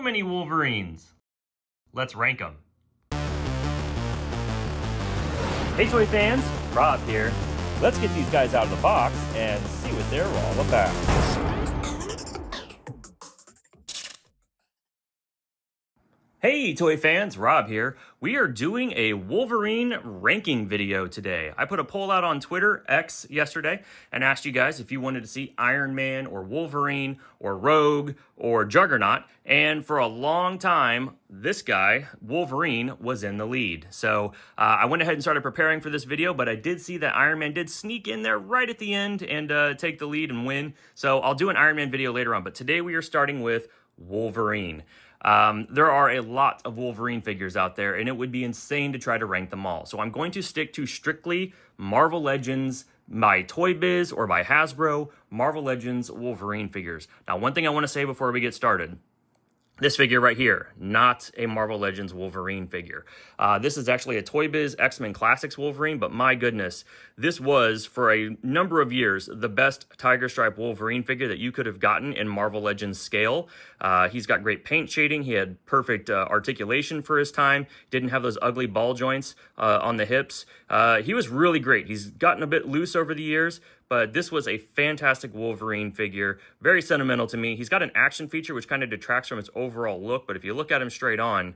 so many Wolverines. Let's rank them. Hey Toy fans, Rob here. Let's get these guys out of the box and see what they're all about. Hey Toy fans, Rob here. We are doing a Wolverine ranking video today. I put a poll out on Twitter, X, yesterday, and asked you guys if you wanted to see Iron Man or Wolverine or Rogue or Juggernaut, and for a long time, this guy, Wolverine, was in the lead. So I went ahead and started preparing for this video, but I did see that Iron Man did sneak in there right at the end and take the lead and win. So I'll do an Iron Man video later on, but today we are starting with Wolverine. There are a lot of Wolverine figures out there, and it would be insane to try to rank them all. So I'm going to stick to strictly Marvel Legends by Toy Biz or by Hasbro, Marvel Legends Wolverine figures. Now, one thing I want to say before we get started. This figure right here, not a Marvel Legends Wolverine figure. This is actually a Toy Biz X-Men Classics Wolverine, but my goodness, this was, for a number of years, the best Tiger Stripe Wolverine figure that you could have gotten in Marvel Legends scale. He's got great paint shading. He had perfect articulation for his time. Didn't have those ugly ball joints on the hips. He was really great. He's gotten a bit loose over the years, but this was a fantastic Wolverine figure. Very sentimental to me. He's got an action feature which kind of detracts from its overall look, but if you look at him straight on,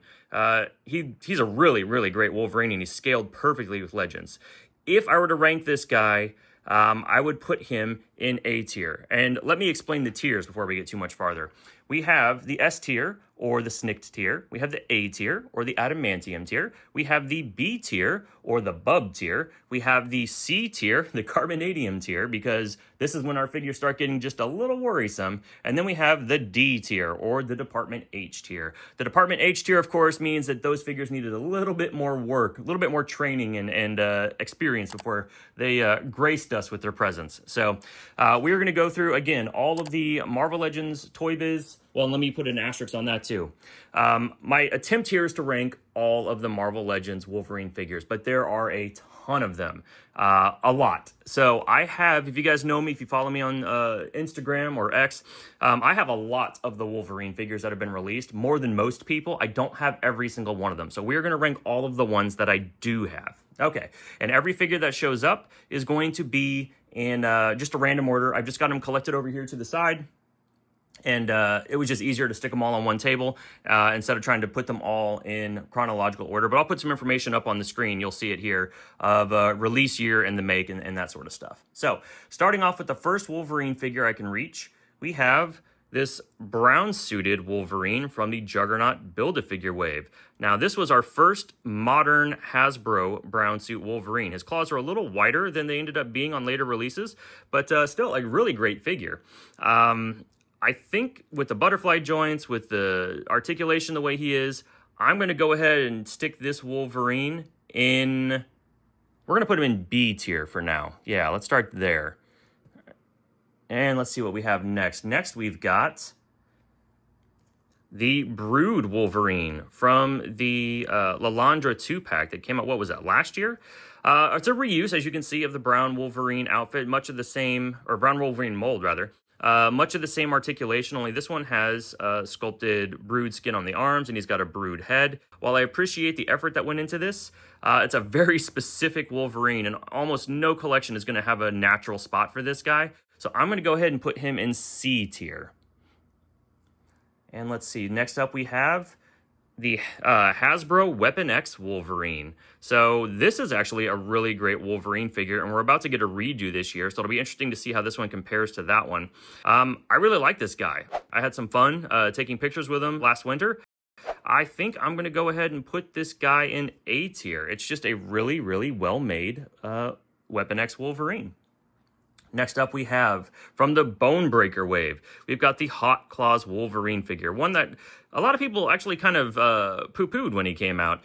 he's a really, really great Wolverine, and he's scaled perfectly with Legends. If I were to rank this guy, I would put him in A tier. And let me explain the tiers before we get too much farther. We have the S tier, or the Snicked tier. We have the A tier, or the Adamantium tier. We have the B tier, or the Bub tier. We have the C tier, the Carbonadium tier, because this is when our figures start getting just a little worrisome. And then we have the D tier, or the Department H tier. The Department H tier, of course, means that those figures needed a little bit more work, a little bit more training and experience before they graced us with their presence. So we're going to go through, again, all of the Marvel Legends Toy Biz. Well, let me put an asterisk on that too. My attempt here is to rank all of the Marvel Legends Wolverine figures, but there are a ton of them, a lot. So I have, if you guys know me, if you follow me on Instagram or X, I have a lot of the Wolverine figures that have been released, more than most people. I don't have every single one of them. So we're going to rank all of the ones that I do have. Okay, and every figure that shows up is going to be in just a random order. I've just got them collected over here to the side. And it was just easier to stick them all on one table instead of trying to put them all in chronological order. But I'll put some information up on the screen. You'll see it here of release year and the make and that sort of stuff. So starting off with the first Wolverine figure I can reach, we have this brown-suited Wolverine from the Juggernaut Build-A-Figure Wave. Now, this was our first modern Hasbro brown suit Wolverine. His claws are a little wider than they ended up being on later releases, but still a really great figure. I think with the butterfly joints, with the articulation the way he is, I'm going to go ahead and stick this Wolverine in... We're going to put him in B tier for now. Yeah, let's start there. And let's see what we have next. Next, we've got the Brood Wolverine from the Lalandra 2-pack that came out, what was that, last year? It's a reuse, as you can see, of the brown Wolverine outfit, much of the same, or brown Wolverine mold, rather. Much of the same articulation, only this one has sculpted Brood skin on the arms, and he's got a Brood head. While I appreciate the effort that went into this, it's a very specific Wolverine, and almost no collection is going to have a natural spot for this guy. So I'm going to go ahead and put him in C tier. And let's see, next up we have the Hasbro Weapon X Wolverine. So this is actually a really great Wolverine figure, and we're about to get a redo this year, so it'll be interesting to see how this one compares to that one. I really like this guy. I had some fun taking pictures with him last winter. I think I'm going to go ahead and put this guy in A tier. It's just a really, really well-made Weapon X Wolverine. Next up we have, from the Bonebreaker Wave, we've got the Hot Claws Wolverine figure, one that a lot of people actually kind of poo-pooed when he came out.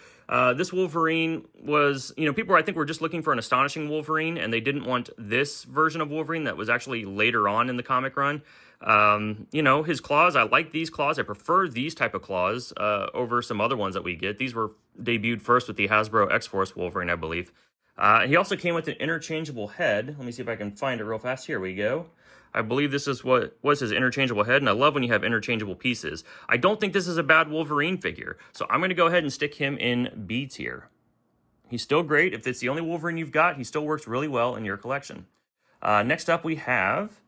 This Wolverine was, people I think were just looking for an Astonishing Wolverine, and they didn't want this version of Wolverine that was actually later on in the comic run. His claws, I like these claws. I prefer these type of claws over some other ones that we get. These were debuted first with the Hasbro X-Force Wolverine, I believe. He also came with an interchangeable head. Let me see if I can find it real fast. Here we go. I believe this is what was his interchangeable head, and I love when you have interchangeable pieces. I don't think this is a bad Wolverine figure, so I'm going to go ahead and stick him in B tier. He's still great. If it's the only Wolverine you've got, he still works really well in your collection. Next up, we have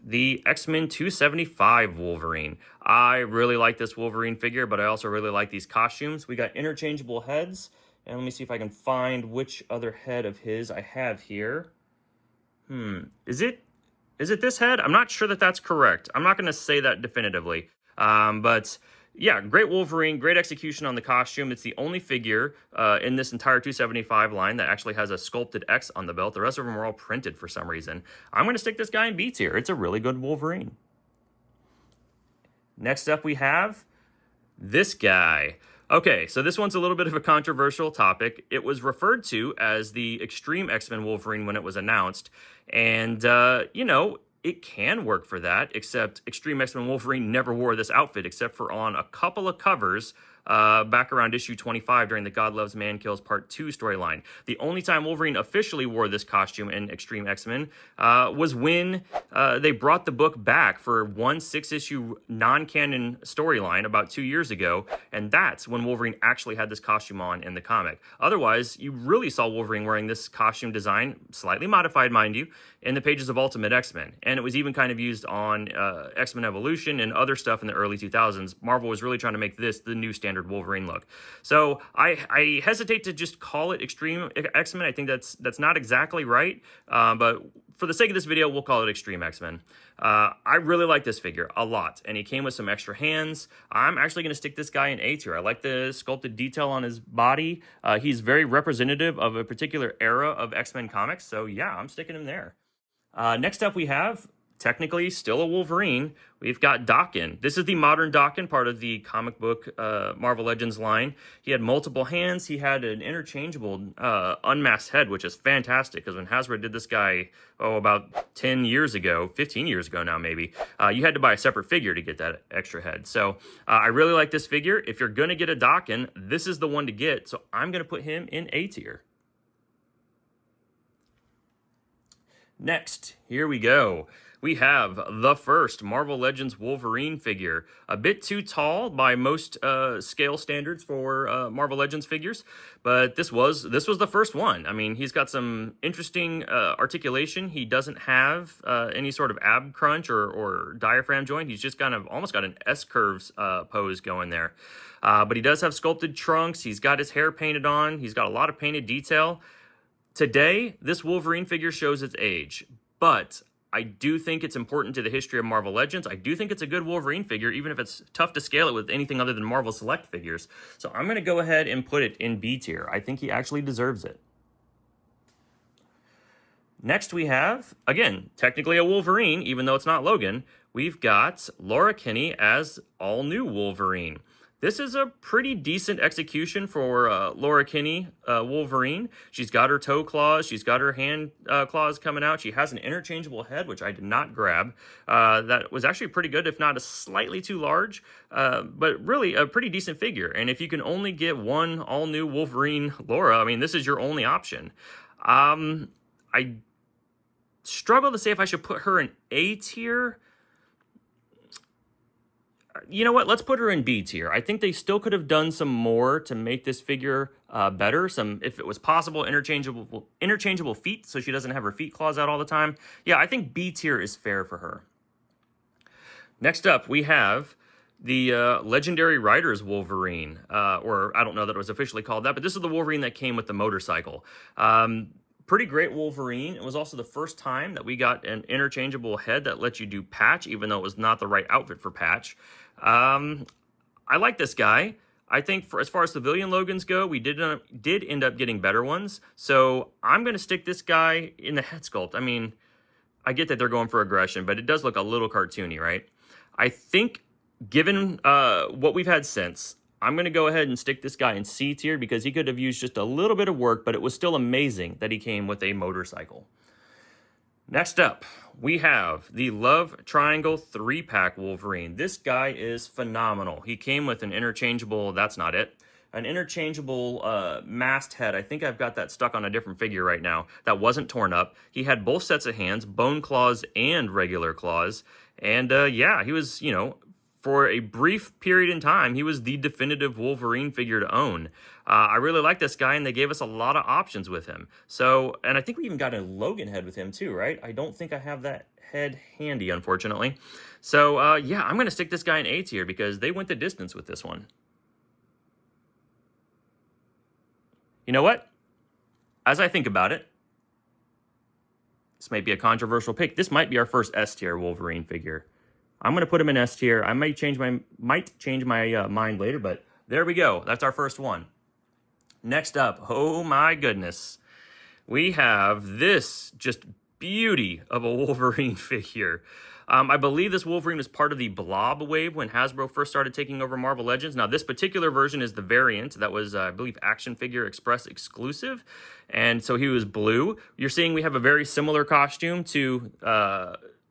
the X-Men 275 Wolverine. I really like this Wolverine figure, but I also really like these costumes. We got interchangeable heads, and let me see if I can find which other head of his I have here. Is it this head? I'm not sure that that's correct. I'm not going to say that definitively. But yeah, great Wolverine, great execution on the costume. It's the only figure in this entire 275 line that actually has a sculpted X on the belt. The rest of them are all printed for some reason. I'm going to stick this guy in B tier. It's a really good Wolverine. Next up, we have this guy. Okay, so this one's a little bit of a controversial topic. It was referred to as the X-Treme X-Men Wolverine when it was announced. And, you know, it can work for that, except X-Treme X-Men Wolverine never wore this outfit except for on a couple of covers back around issue 25 during the God Loves Man Kills Part 2 storyline. The only time Wolverine officially wore this costume in X-Treme X-Men was when they brought the book back for one 6-issue non-canon storyline about 2 years ago, and that's when Wolverine actually had this costume on in the comic. Otherwise, you really saw Wolverine wearing this costume design, slightly modified, mind you, in the pages of Ultimate X-Men. And it was even kind of used on X-Men Evolution and other stuff in the early 2000s. Marvel was really trying to make this the new standard Wolverine look. So I hesitate to just call it X-Treme X-Men. I think that's not exactly right. But for the sake of this video, we'll call it X-Treme X-Men. I really like this figure a lot, and he came with some extra hands. I'm actually going to stick this guy in A tier. I like the sculpted detail on his body. He's very representative of a particular era of X-Men comics, so yeah, I'm sticking him there. Next up, we have, technically still a Wolverine, we've got Daken. This is the modern Daken, part of the comic book Marvel Legends line. He had multiple hands. He had an interchangeable unmasked head, which is fantastic, because when Hasbro did this guy, about 10 years ago, 15 years ago now maybe, you had to buy a separate figure to get that extra head. So I really like this figure. If you're going to get a Daken, this is the one to get, so I'm going to put him in A tier. Next, here we go. We have the first Marvel Legends Wolverine figure. A bit too tall by most scale standards for Marvel Legends figures, but this was the first one. I mean, he's got some interesting articulation. He doesn't have any sort of ab crunch or diaphragm joint. He's just kind of almost got an S-curves pose going there. But he does have sculpted trunks. He's got his hair painted on. He's got a lot of painted detail. Today, this Wolverine figure shows its age, but I do think it's important to the history of Marvel Legends. I do think it's a good Wolverine figure, even if it's tough to scale it with anything other than Marvel Select figures. So I'm going to go ahead and put it in B tier. I think he actually deserves it. Next we have, again, technically a Wolverine, even though it's not Logan. We've got Laura Kinney as all-new Wolverine. This is a pretty decent execution for Laura Kinney Wolverine. She's got her toe claws. She's got her hand claws coming out. She has an interchangeable head, which I did not grab. That was actually pretty good, if not a slightly too large, but really a pretty decent figure. And if you can only get one all-new Wolverine Laura, I mean, this is your only option. I struggle to say if I should put her in A tier. You know what? Let's put her in B tier. I think they still could have done some more to make this figure better. If it was possible, interchangeable feet, so she doesn't have her feet claws out all the time. Yeah, I think B tier is fair for her. Next up, we have the Legendary Riders Wolverine, or I don't know that it was officially called that, but this is the Wolverine that came with the motorcycle. Pretty great Wolverine. It was also the first time that we got an interchangeable head that lets you do Patch, even though it was not the right outfit for Patch. I like this guy. I think as far as civilian Logans go, we did end up getting better ones. So I'm going to stick this guy in the head sculpt. I mean, I get that they're going for aggression, but it does look a little cartoony, right? I think given what we've had since, I'm going to go ahead and stick this guy in C tier because he could have used just a little bit of work, but it was still amazing that he came with a motorcycle. Next up, we have the Love Triangle 3-pack Wolverine. This guy is phenomenal. He came with an interchangeable, that's not it, an interchangeable masthead. I think I've got that stuck on a different figure right now that wasn't torn up. He had both sets of hands, bone claws and regular claws. And yeah, he was, you know, for a brief period in time, he was the definitive Wolverine figure to own. I really like this guy, and they gave us a lot of options with him. So, and I think we even got a Logan head with him too, right? I don't think I have that head handy, unfortunately. So, yeah, I'm going to stick this guy in A tier because they went the distance with this one. You know what? As I think about it, this might be a controversial pick. This might be our first S tier Wolverine figure. I'm going to put him in S tier. I might change my mind later, but there we go. That's our first one. Next up, oh my goodness. We have this just beauty of a Wolverine figure. I believe this Wolverine was part of the Blob wave when Hasbro first started taking over Marvel Legends. Now, this particular version is the variant that was, I believe, Action Figure Express exclusive. And so he was blue. You're seeing we have a very similar costume to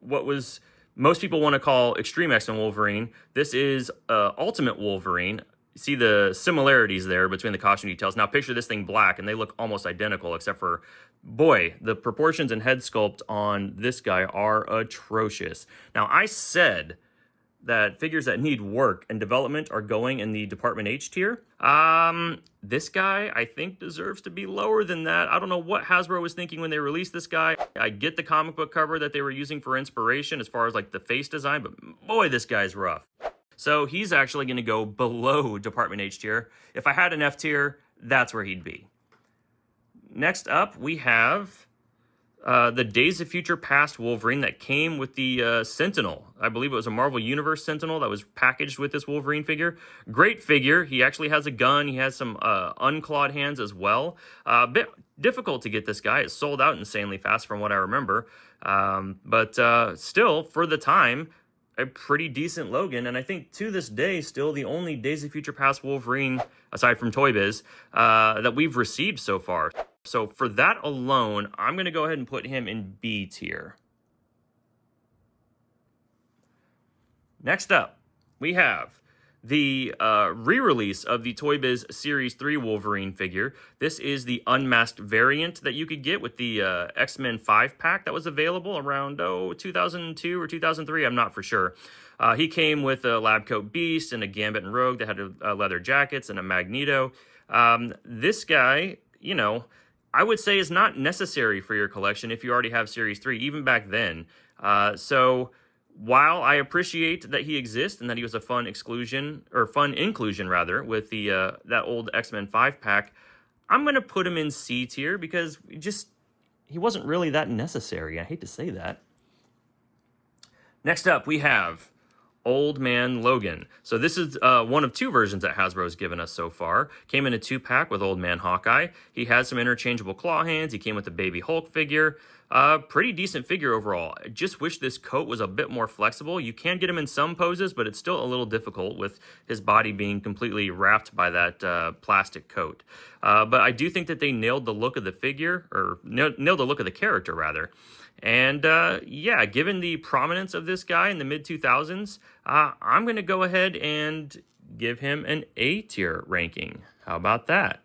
what was most people want to call X-Treme X-Men Wolverine. This is Ultimate Wolverine. See the similarities there between the costume details. Now picture this thing black, and they look almost identical, except for, boy, the proportions and head sculpt on this guy are atrocious. Now, I said that figures that need work and development are going in the Department H tier. This guy, I think, deserves to be lower than that. I don't know what Hasbro was thinking when they released this guy. I get the comic book cover that they were using for inspiration as far as like the face design, but boy, this guy's rough. So he's actually going to go below Department H tier. If I had an F tier, that's where he'd be. Next up, we have the Days of Future Past Wolverine that came with the Sentinel. I believe it was a Marvel Universe Sentinel that was packaged with this Wolverine figure. Great figure. He actually has a gun. He has some unclawed hands as well. A bit difficult to get this guy. It sold out insanely fast from what I remember. But still, for the time, a pretty decent Logan, and I think to this day, still the only Days of Future Past Wolverine, aside from Toy Biz, that we've received so far. So for that alone, I'm going to go ahead and put him in B tier. Next up, we have the re-release of the Toy Biz Series III Wolverine figure. This is the unmasked variant that you could get with the X-Men 5-pack that was available around, 2002 or 2003. I'm not for sure. He came with a lab coat Beast and a Gambit and Rogue that had leather jackets and a Magneto. This guy, you know, I would say is not necessary for your collection if you already have Series 3, even back then. So while I appreciate that he exists and that he was a fun inclusion rather with the that old X-Men 5-pack, I'm going to put him in C tier because he wasn't really that necessary. I hate to say that. Next up, we have Old Man Logan. So this is one of two versions that Hasbro's given us so far. Came in a 2-pack with Old Man Hawkeye. He has some interchangeable claw hands. He came with a baby Hulk figure. Pretty decent figure overall. I just wish this coat was a bit more flexible. You can get him in some poses, but it's still a little difficult with his body being completely wrapped by that plastic coat. But I do think that they nailed the look of the figure, or nailed the look of the character, rather. And yeah, given the prominence of this guy in the mid-2000s, I'm going to go ahead and give him an A tier ranking. How about that?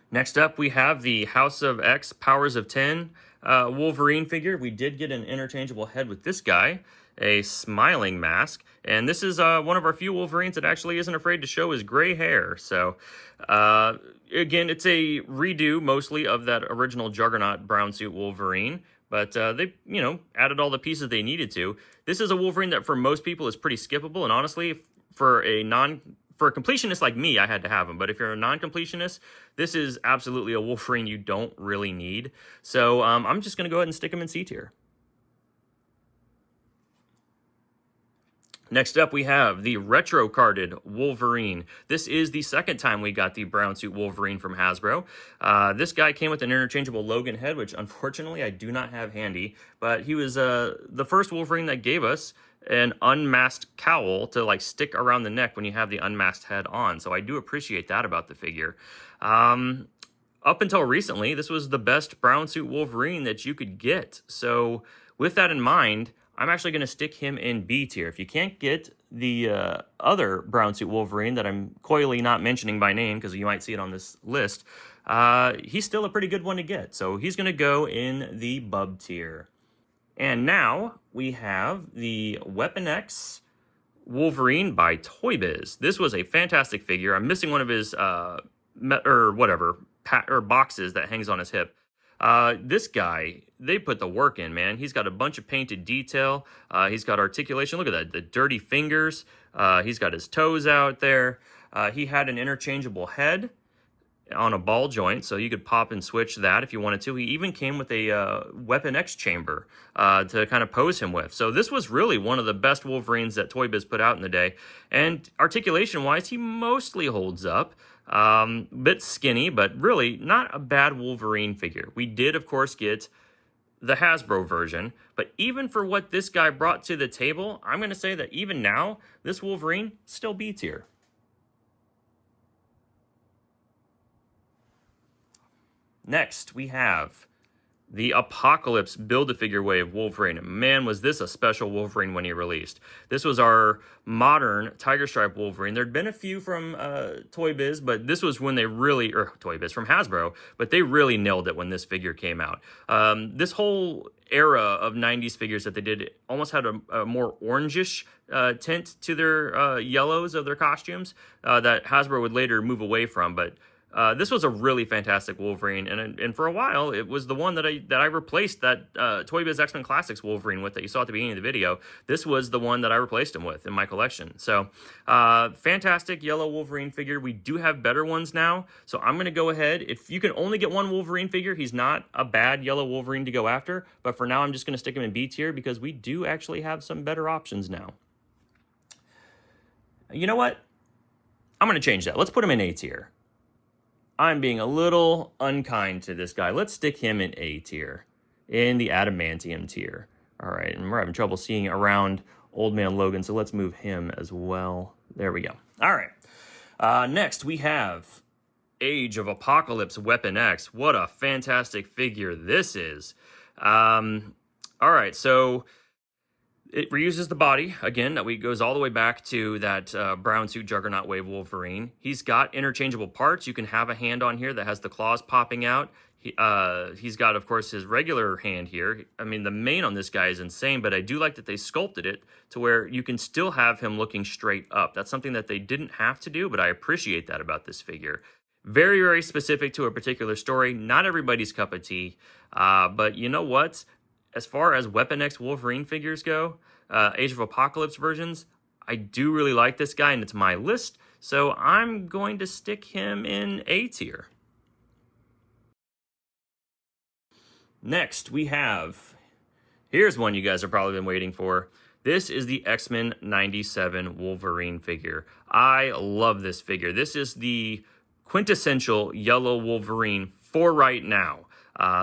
Next up, we have the House of X Powers of 10 Wolverine figure. We did get an interchangeable head with this guy, a smiling mask. And this is one of our few Wolverines that actually isn't afraid to show his gray hair. So, again, it's a redo mostly of that original Juggernaut brown suit Wolverine. But they, you know, added all the pieces they needed to. This is a Wolverine that for most people is pretty skippable. And honestly, for a completionist like me, I had to have him. But if you're a non-completionist, this is absolutely a Wolverine you don't really need. So I'm just going to go ahead and stick him in C tier. Next up, we have the retro-carded Wolverine. This is the second time we got the brown suit Wolverine from Hasbro. This guy came with an interchangeable Logan head, which unfortunately I do not have handy. But he was the first Wolverine that gave us an unmasked cowl to like stick around the neck when you have the unmasked head on. So I do appreciate that about the figure. Up until recently, this was the best brown suit Wolverine that you could get. So with that in mind, I'm actually going to stick him in B tier. If you can't get the other brown suit Wolverine that I'm coyly not mentioning by name because you might see it on this list, he's still a pretty good one to get. So he's going to go in the bub tier. And now we have the Weapon X Wolverine by Toy Biz. This was a fantastic figure. I'm missing one of his boxes that hangs on his hip. This guy, they put the work in, man. He's got a bunch of painted detail. He's got articulation. Look at that, the dirty fingers. He's got his toes out there. He had an interchangeable head on a ball joint, so you could pop and switch that if you wanted to. He even came with a Weapon X chamber to kind of pose him with. So this was really one of the best Wolverines that Toy Biz put out in the day. And articulation-wise, he mostly holds up. Bit skinny, but really not a bad Wolverine figure. We did, of course, get the Hasbro version, but even for what this guy brought to the table, I'm going to say that even now, this Wolverine still B tier. Next, we have the Apocalypse Build-A-Figure Wave Wolverine. Man, was this a special Wolverine when he released. This was our modern Tiger Stripe Wolverine. There'd been a few from Toy Biz, but this was when they really, or Toy Biz, from Hasbro, but they really nailed it when this figure came out. This whole era of 90s figures that they did almost had a more orangish tint to their yellows of their costumes that Hasbro would later move away from, but this was a really fantastic Wolverine, and for a while, it was the one that I replaced that Toy Biz X-Men Classics Wolverine with that you saw at the beginning of the video. This was the one that I replaced him with in my collection. So, fantastic yellow Wolverine figure. We do have better ones now, so I'm going to go ahead. If you can only get one Wolverine figure, he's not a bad yellow Wolverine to go after, but for now, I'm just going to stick him in B tier because we do actually have some better options now. You know what? I'm going to change that. Let's put him in A tier. I'm being a little unkind to this guy. Let's stick him in A tier, in the Adamantium tier. All right, and we're having trouble seeing around Old Man Logan, so let's move him as well. There we go. All right. Next, we have Age of Apocalypse Weapon X. What a fantastic figure this is. All right, so it reuses the body, again, that goes all the way back to that brown suit Juggernaut Wave Wolverine. He's got interchangeable parts. You can have a hand on here that has the claws popping out. He's got, of course, his regular hand here. I mean, the mane on this guy is insane, but I do like that they sculpted it to where you can still have him looking straight up. That's something that they didn't have to do, but I appreciate that about this figure. Very, very specific to a particular story. Not everybody's cup of tea, but you know what? As far as Weapon X Wolverine figures go, Age of Apocalypse versions, I do really like this guy, and it's my list, so I'm going to stick him in A tier. Next, we have, here's one you guys have probably been waiting for. This is the X-Men 97 Wolverine figure. I love this figure. This is the quintessential yellow Wolverine for right now.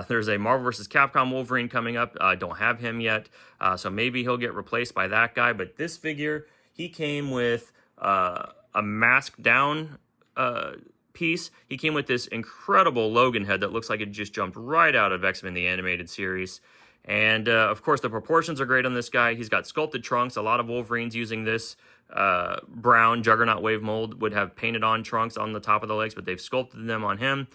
There's a Marvel vs. Capcom Wolverine coming up. I don't have him yet, so maybe he'll get replaced by that guy. But this figure, he came with a masked down piece. He came with this incredible Logan head that looks like it just jumped right out of X-Men the Animated Series. And, of course, the proportions are great on this guy. He's got sculpted trunks. A lot of Wolverines using this brown Juggernaut Wave mold would have painted on trunks on the top of the legs, but they've sculpted them on him.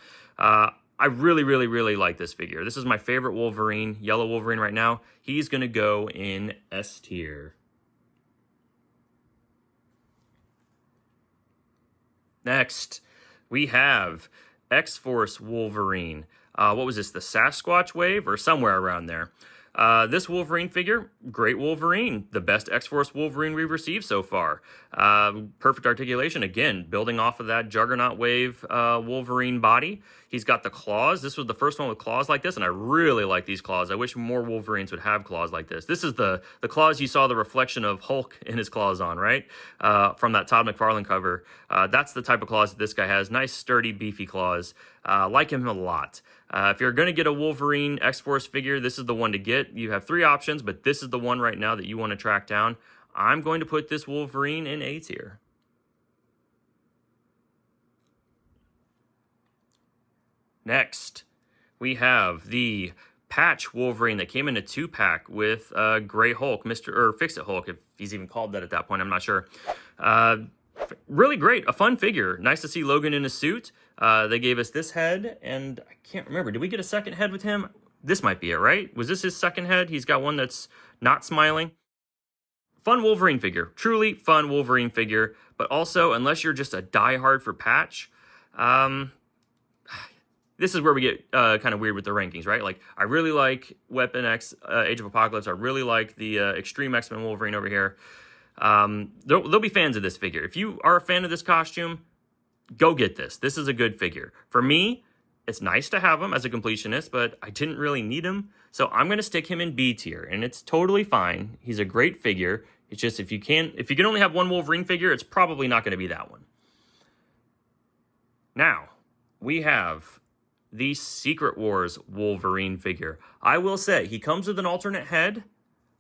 I really, really, really like this figure. This is my favorite Wolverine, yellow Wolverine right now. He's going to go in S tier. Next, we have X-Force Wolverine. What was this, the Sasquatch Wave or somewhere around there? This Wolverine figure, great Wolverine. The best X-Force Wolverine we've received so far. Perfect articulation, again, building off of that Juggernaut Wave Wolverine body. He's got the claws. This was the first one with claws like this, and I really like these claws. I wish more Wolverines would have claws like this. This is the claws you saw the reflection of Hulk in his claws on, right? From that Todd McFarlane cover. That's the type of claws that this guy has. Nice, sturdy, beefy claws. Like him a lot. If you're going to get a Wolverine X-Force figure, this is the one to get. You have 3 options, but this is the one right now that you want to track down. I'm going to put this Wolverine in A tier. Next, we have the patch Wolverine that came in a 2-pack with Gray Hulk, Fixit Hulk, if he's even called that at that point, I'm not sure. Really great, a fun figure. Nice to see Logan in a suit. They gave us this head, and I can't remember, did we get a second head with him? This might be it, right? Was this his second head? He's got one that's not smiling. Fun Wolverine figure, truly fun Wolverine figure, but also, unless you're just a diehard for patch, this is where we get kind of weird with the rankings, right? Like, I really like Weapon X, Age of Apocalypse. I really like the X-Treme X-Men Wolverine over here. They'll be fans of this figure. If you are a fan of this costume, go get this. This is a good figure. For me, it's nice to have him as a completionist, but I didn't really need him. So I'm going to stick him in B tier, and it's totally fine. He's a great figure. It's just if you can only have one Wolverine figure, it's probably not going to be that one. Now, we have the Secret Wars Wolverine figure. I will say, he comes with an alternate head.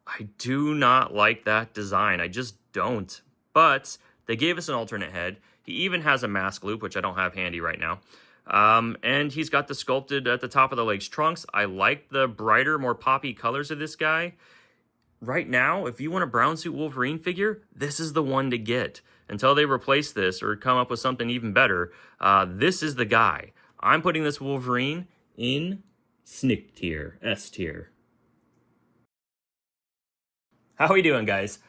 I do not like that design. I just don't. But they gave us an alternate head. He even has a mask loop, which I don't have handy right now. And he's got the sculpted at the top of the legs trunks. I like the brighter, more poppy colors of this guy. Right now, if you want a brown suit Wolverine figure, this is the one to get. Until they replace this or come up with something even better, this is the guy. I'm putting this Wolverine in Snick tier, S tier. How are we doing, guys?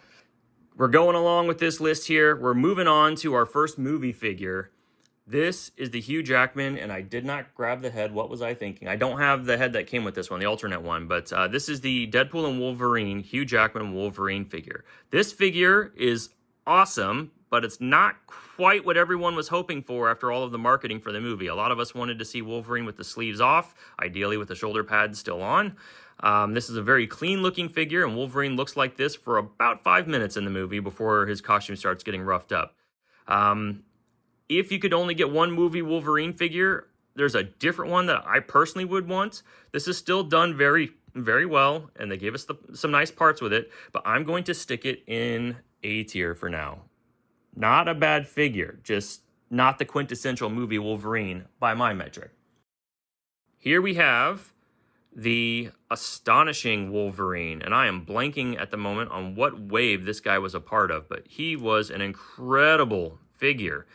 We're going along with this list here. We're moving on to our first movie figure. This is the Hugh Jackman, and I did not grab the head. What was I thinking? I don't have the head that came with this one, the alternate one, but this is the Deadpool and Wolverine, Hugh Jackman Wolverine figure. This figure is awesome, but it's not quite what everyone was hoping for after all of the marketing for the movie. A lot of us wanted to see Wolverine with the sleeves off, ideally with the shoulder pads still on. This is a very clean-looking figure, and Wolverine looks like this for about 5 minutes in the movie before his costume starts getting roughed up. If you could only get one movie Wolverine figure, there's a different one that I personally would want. This is still done very, very well, and they gave us some nice parts with it, but I'm going to stick it in A tier for now. Not a bad figure, just not the quintessential movie Wolverine by my metric. Here we have the Astonishing Wolverine, and I am blanking at the moment on what wave this guy was a part of, but he was an incredible figure.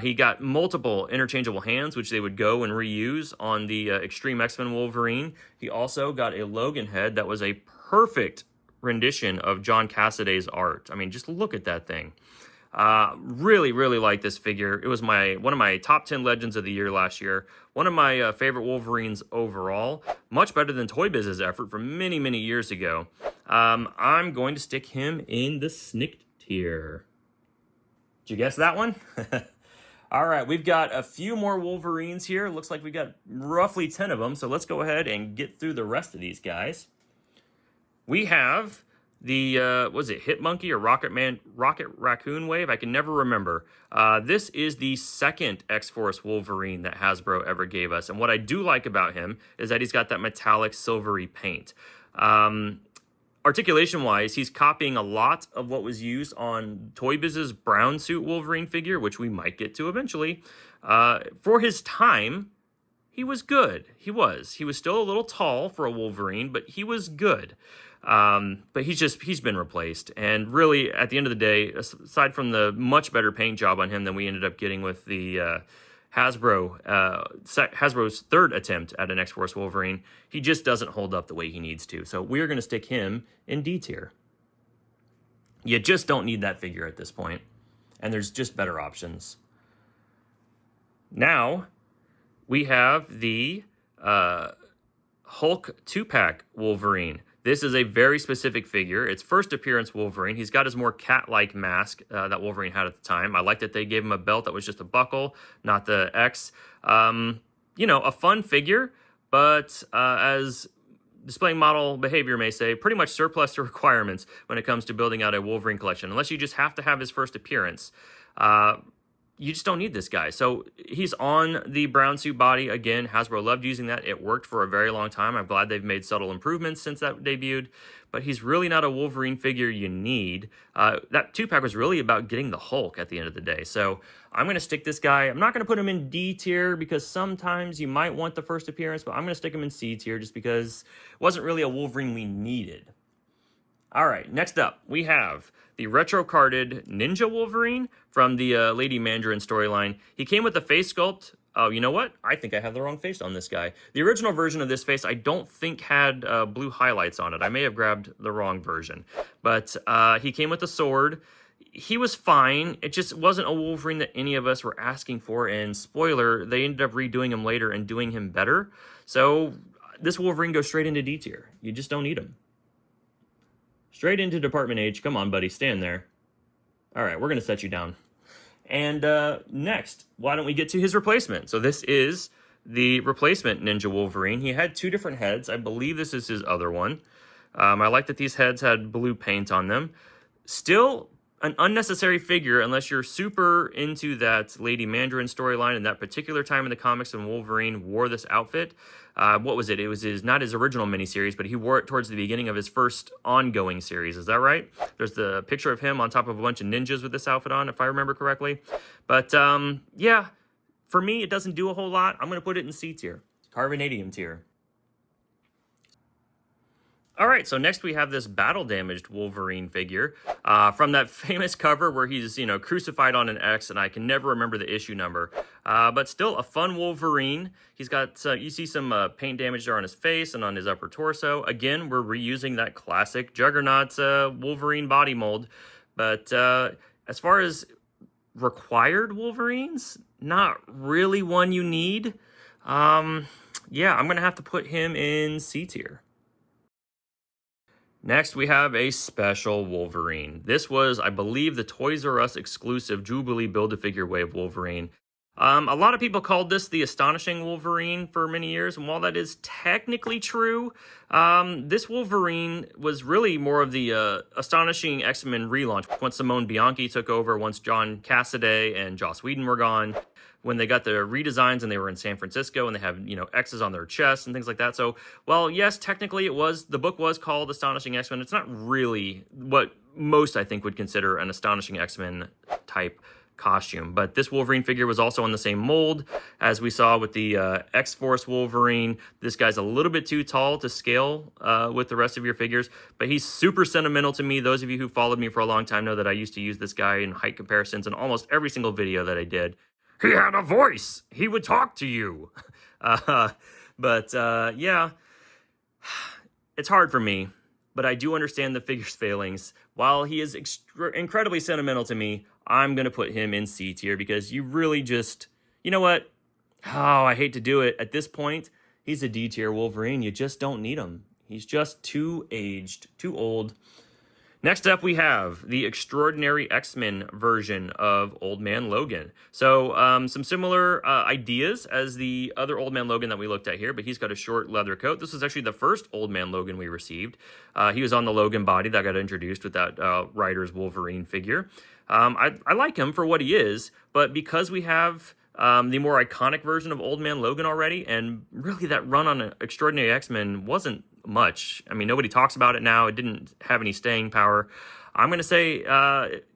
He got multiple interchangeable hands, which they would go and reuse on the X-Treme X-Men Wolverine. He also got a Logan head that was a perfect rendition of John Cassaday's art. I mean, just look at that thing. Really, really like this figure. It was one of my top 10 Legends of the Year last year. One of my favorite Wolverines overall. Much better than Toy Biz's effort from many, many years ago. I'm going to stick him in the Snicked tier. Did you guess that one? All right, we've got a few more Wolverines here. Looks like we got roughly 10 of them, so let's go ahead and get through the rest of these guys. We have the, was it Hit Monkey or Rocket Raccoon Wave? I can never remember. This is the second X-Force Wolverine that Hasbro ever gave us, and what I do like about him is that he's got that metallic silvery paint. Articulation-wise, he's copying a lot of what was used on Toy Biz's brown suit Wolverine figure, which we might get to eventually. For his time, he was good. He was still a little tall for a Wolverine, but he was good. But he's been replaced. And really, at the end of the day, aside from the much better paint job on him than we ended up getting with the Hasbro's third attempt at an X-Force Wolverine, he just doesn't hold up the way he needs to. So we're going to stick him in D tier. You just don't need that figure at this point, and there's just better options. Now, we have the Hulk 2-pack Wolverine. This is a very specific figure. It's first appearance Wolverine. He's got his more cat-like mask that Wolverine had at the time. I like that they gave him a belt that was just a buckle, not the X. You know, a fun figure, but as displaying model behavior may say, pretty much surplus to requirements when it comes to building out a Wolverine collection, unless you just have to have his first appearance. you just don't need this guy. So he's on the brown suit body. Again, Hasbro loved using that. It worked for a very long time. I'm glad they've made subtle improvements since that debuted. But he's really not a Wolverine figure you need. That 2-pack was really about getting the Hulk at the end of the day. So I'm going to stick this guy. I'm not going to put him in D tier because sometimes you might want the first appearance, but I'm going to stick him in C tier just because it wasn't really a Wolverine we needed. All right, next up, we have the retro-carded Ninja Wolverine from the Lady Mandarin storyline. He came with the face sculpt. Oh, you know what? I think I have the wrong face on this guy. The original version of this face I don't think had blue highlights on it. I may have grabbed the wrong version. But he came with the sword. He was fine. It just wasn't a Wolverine that any of us were asking for. And spoiler, they ended up redoing him later and doing him better. So this Wolverine goes straight into D tier. You just don't need him. Straight into Department H. Come on, buddy. Stand there. All right, we're going to set you down. And next, why don't we get to his replacement? So this is the replacement Ninja Wolverine. He had 2 different heads. I believe this is his other one. I like that these heads had blue paint on them. Still an unnecessary figure unless you're super into that Lady Mandarin storyline and that particular time in the comics when Wolverine wore this outfit. What was it? It was not his original miniseries, but he wore it towards the beginning of his first ongoing series. Is that right? There's the picture of him on top of a bunch of ninjas with this outfit on, if I remember correctly. But yeah, for me, it doesn't do a whole lot. I'm going to put it in C tier, Carbonadium tier. All right, so next we have this battle-damaged Wolverine figure from that famous cover where he's, crucified on an X, and I can never remember the issue number. But still a fun Wolverine. He's got, you see some paint damage there on his face and on his upper torso. Again, we're reusing that classic Juggernaut Wolverine body mold. But as far as required Wolverines, not really one you need. Yeah, I'm going to have to put him in C tier. Next, we have a special Wolverine. This was, I believe, the Toys R Us exclusive Jubilee Build-A-Figure Wave Wolverine. A lot of people called this the Astonishing Wolverine for many years, and while that is technically true, this Wolverine was really more of the Astonishing X-Men relaunch. Once Simone Bianchi took over, once John Cassaday and Joss Whedon were gone, when they got the redesigns and they were in San Francisco and they have, X's on their chests and things like that. So, well, yes, technically the book was called Astonishing X-Men. It's not really what most, I think, would consider an Astonishing X-Men type costume. But this Wolverine figure was also on the same mold as we saw with the X-Force Wolverine. This guy's a little bit too tall to scale with the rest of your figures, but he's super sentimental to me. Those of you who followed me for a long time know that I used to use this guy in height comparisons in almost every single video that I did. He had a voice. He would talk to you. Yeah, it's hard for me, but I do understand the figure's failings. While he is incredibly sentimental to me, I'm going to put him in C tier because you really just, you know what? Oh, I hate to do it. At this point, he's a D tier Wolverine. You just don't need him. He's just too aged, too old. Next up, we have the Extraordinary X-Men version of Old Man Logan. So some similar ideas as the other Old Man Logan that we looked at here, but he's got a short leather coat. This was actually the first Old Man Logan we received. He was on the Logan body that got introduced with that Riders Wolverine figure. I like him for what he is, but because we have the more iconic version of Old Man Logan already, and really that run on Extraordinary X-Men wasn't much. I mean, nobody talks about it now. It didn't have any staying power. I'm going to say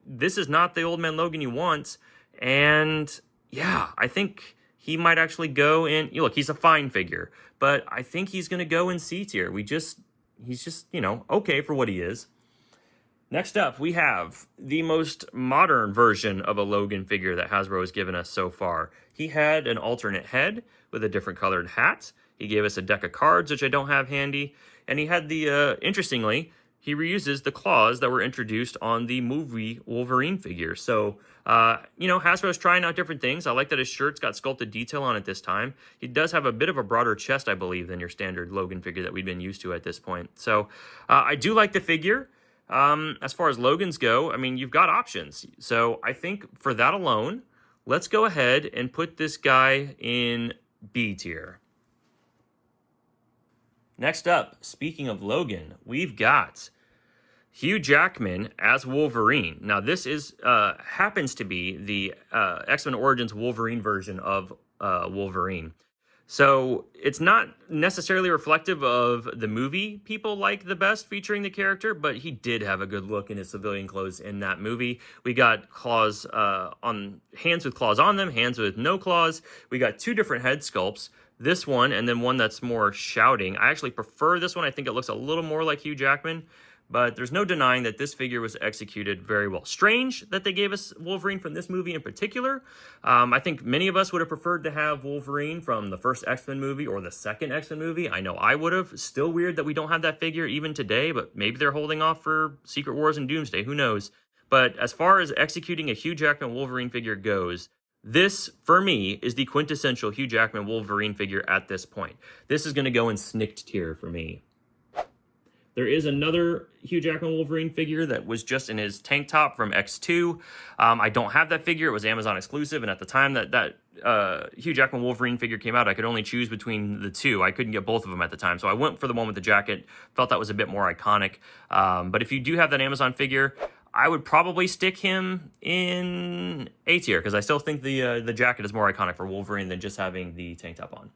this is not the Old Man Logan you want. And yeah, I think he might actually go in. Look, he's a fine figure, but I think he's going to go in C tier. He's just, okay for what he is. Next up, we have the most modern version of a Logan figure that Hasbro has given us so far. He had an alternate head with a different colored hat. He gave us a deck of cards, which I don't have handy. And he had the, interestingly, he reuses the claws that were introduced on the movie Wolverine figure. So, Hasbro's trying out different things. I like that his shirt's got sculpted detail on it this time. He does have a bit of a broader chest, I believe, than your standard Logan figure that we've been used to at this point. So, I do like the figure. As far as Logans go, I mean, you've got options. So, I think for that alone, let's go ahead and put this guy in B tier. Next up, speaking of Logan, we've got Hugh Jackman as Wolverine. Now, this is happens to be the X-Men Origins Wolverine version of Wolverine. So it's not necessarily reflective of the movie people like the best featuring the character, but he did have a good look in his civilian clothes in that movie. We got claws on hands with claws on them, hands with no claws. We got two different head sculpts. This one and then one that's more shouting. I actually prefer this one. I think it looks a little more like Hugh Jackman. But there's no denying that this figure was executed very well. Strange that they gave us Wolverine from this movie in particular. I think many of us would have preferred to have Wolverine from the first X-Men movie or the second X-Men movie. I know I would have. Still weird that we don't have that figure even today, but maybe they're holding off for Secret Wars and Doomsday. Who knows? But as far as executing a Hugh Jackman Wolverine figure goes, this, for me, is the quintessential Hugh Jackman Wolverine figure at this point. This is going to go in snicked tier for me. There is another Hugh Jackman Wolverine figure that was just in his tank top from X2. I don't have that figure. It was Amazon exclusive, and at the time that Hugh Jackman Wolverine figure came out, I could only choose between the two. I couldn't get both of them at the time, so I went for the one with the jacket. Felt that was a bit more iconic. But if you do have that Amazon figure, I would probably stick him in A tier, because I still think the jacket is more iconic for Wolverine than just having the tank top on.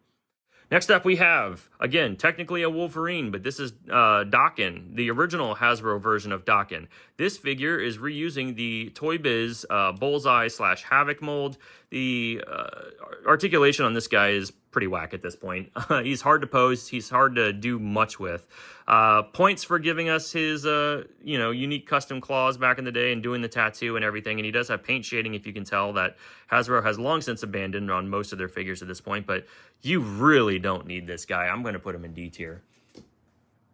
Next up, we have, again, technically a Wolverine, but this is Daken, the original Hasbro version of Daken. This figure is reusing the Toy Biz Bullseye/Havoc mold. The articulation on this guy is pretty whack at this point. He's hard to pose. He's hard to do much with. Points for giving us his, unique custom claws back in the day and doing the tattoo and everything. And he does have paint shading, if you can tell, that Hasbro has long since abandoned on most of their figures at this point. But you really don't need this guy. I'm going to put him in D tier.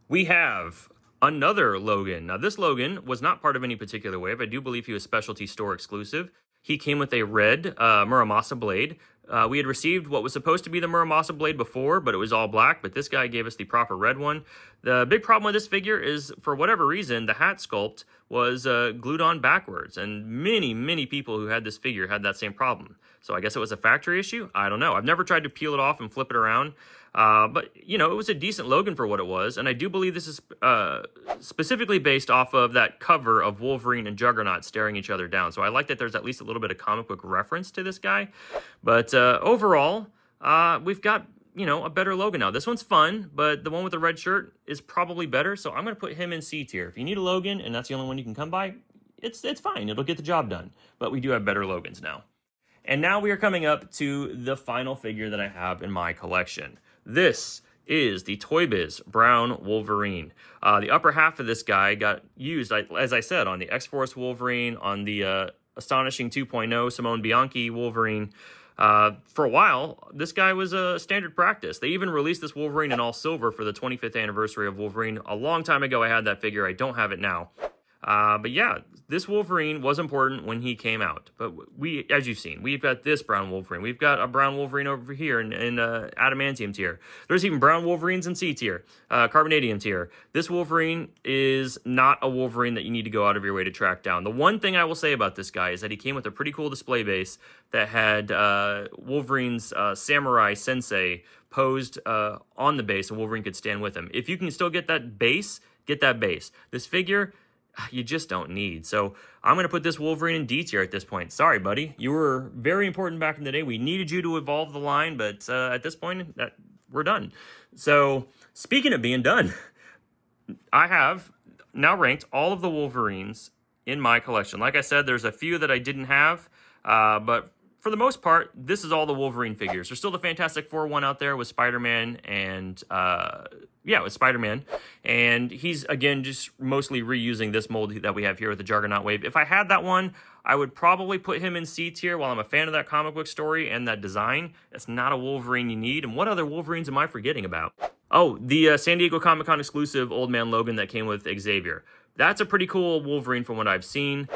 We have another Logan. Now, this Logan was not part of any particular wave. I do believe he was specialty store exclusive. He came with a red Muramasa blade. We had received what was supposed to be the Muramasa blade before, but it was all black, but this guy gave us the proper red one. The big problem with this figure is, for whatever reason, the hat sculpt was glued on backwards, and many people who had this figure had that same problem. So I guess it was a factory issue? I don't know. I've never tried to peel it off and flip it around. But, it was a decent Logan for what it was, and I do believe this is specifically based off of that cover of Wolverine and Juggernaut staring each other down. So I like that there's at least a little bit of comic book reference to this guy. But overall, we've got, a better Logan now. This one's fun, but the one with the red shirt is probably better, so I'm going to put him in C tier. If you need a Logan, and that's the only one you can come by, it's fine. It'll get the job done. But we do have better Logans now. And now we are coming up to the final figure that I have in my collection. This is the Toy Biz Brown Wolverine. The upper half of this guy got used, as I said, on the X-Force Wolverine, on the Astonishing 2.0 Simone Bianchi Wolverine. For a while, this guy was a standard practice. They even released this Wolverine in all silver for the 25th anniversary of Wolverine. A long time ago, I had that figure. I don't have it now. But yeah, this Wolverine was important when he came out. But we, as you've seen, we've got this brown Wolverine. We've got a brown Wolverine over here in adamantium tier. There's even brown Wolverines in C tier, carbonadium tier. This Wolverine is not a Wolverine that you need to go out of your way to track down. The one thing I will say about this guy is that he came with a pretty cool display base that had Wolverine's samurai sensei posed on the base, and Wolverine could stand with him. If you can still get that base, get that base. This figure, you just don't need. So I'm going to put this Wolverine in D tier at this point. Sorry, buddy. You were very important back in the day. We needed you to evolve the line, but at this point, we're done. So speaking of being done, I have now ranked all of the Wolverines in my collection. Like I said, there's a few that I didn't have, but for the most part, this is all the Wolverine figures. There's still the Fantastic Four one out there with Spider-Man and, with Spider-Man. And he's, again, just mostly reusing this mold that we have here with the Juggernaut Wave. If I had that one, I would probably put him in C tier. While I'm a fan of that comic book story and that design, it's not a Wolverine you need. And what other Wolverines am I forgetting about? Oh, the San Diego Comic-Con exclusive Old Man Logan that came with Xavier. That's a pretty cool Wolverine from what I've seen.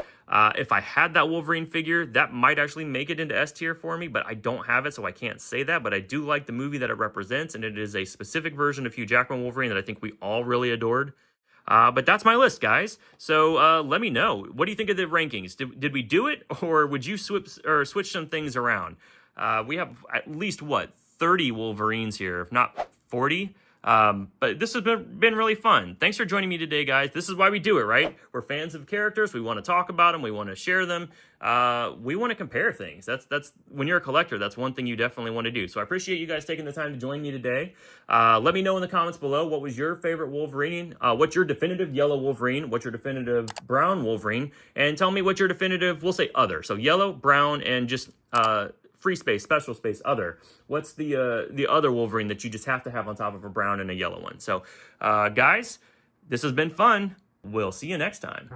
If I had that Wolverine figure, that might actually make it into S tier for me, but I don't have it, so I can't say that. But I do like the movie that it represents, and it is a specific version of Hugh Jackman Wolverine that I think we all really adored. But that's my list, guys. So let me know. What do you think of the rankings? Did we do it, or would you switch some things around? We have at least, 30 Wolverines here, if not 40. But this has been really fun. Thanks for joining me today, guys. This is why we do it, right? We're fans of characters. We want to talk about them. We want to share them. We want to compare things. That's when you're a collector, that's one thing you definitely want to do. So I appreciate you guys taking the time to join me today. Let me know in the comments below, what was your favorite Wolverine? What's your definitive yellow Wolverine? What's your definitive brown Wolverine? And tell me what your definitive, we'll say other. So yellow, brown, and just free space, special space, other. What's the other Wolverine that you just have to have on top of a brown and a yellow one? So guys, this has been fun. We'll see you next time.